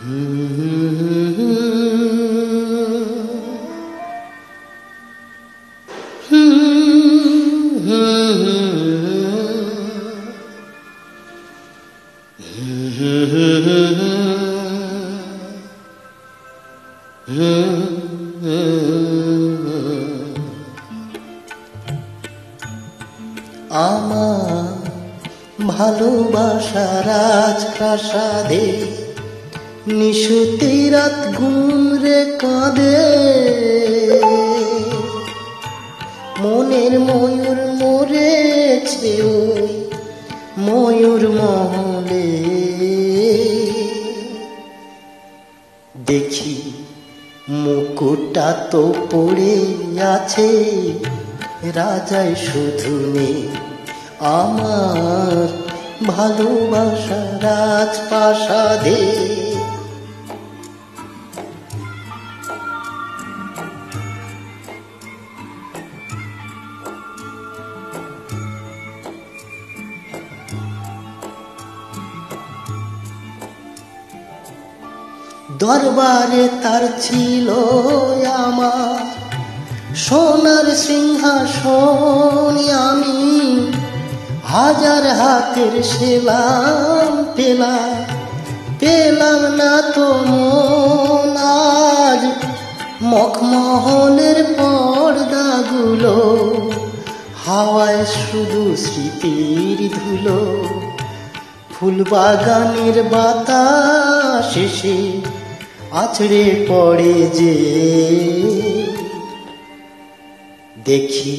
আমার ভালোবাসা রাজপ্রাসাদে নিশুতি রাত ঘুমরে কাঁদে, মনের ময়ূর মরেছে ওই ময়ূর মহলে। দেখি মুকুটটা তো পড়ে আছে, রাজাই শুধু নেই আমার ভালোবাসা রাজপ্রাসাদে। দরবারে তার ছিল আমার সোনার সিংহাসন, আমি হাজার হাতের সেলাম পেলাম না তো মন। আজ মখমহলের পর্দাগুলো হাওয়ায় শুধু স্মৃতির ধুলো, ফুলবাগানের বাতাস এসে আছড়ে পড়ে যে। দেখি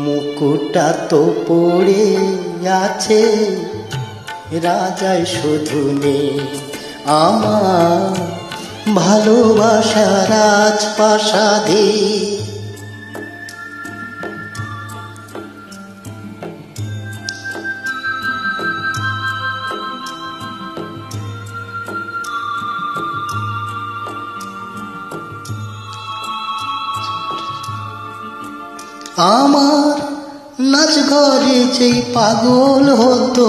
মুকুটটা তো পড়ে আছে, রাজাই শুধু নেই আমার ভালোবাসা রাজপ্রাসাদে। আমার নাচ ঘরে যেই পাগল হতো,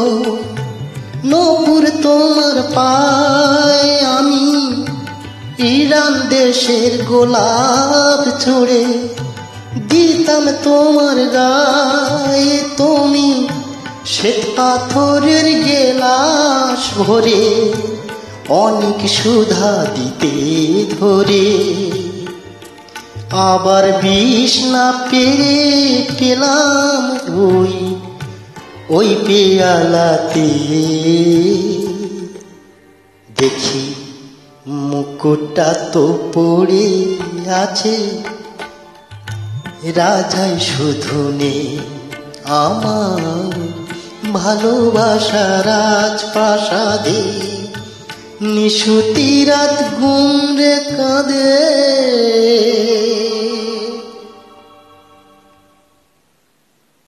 নূপুর তোমার পায়, আমি ইরান দেশের গোলাপ ছড়ে দিতাম তোমার গায়ে। তুমি শ্বেত পাথরের গেলাস ভরে অনেক সুধা দিতে ধরে, আবার বিষ না পেরে পেলাম ওই পেয়ালাতে। দেখি মুকুটটা তো পড়ে আছে, রাজাই শুধু নেই আমার ভালোবাসা রাজপ্রাসাদে। নিশুতি রাত ঘুমরে কাঁদে।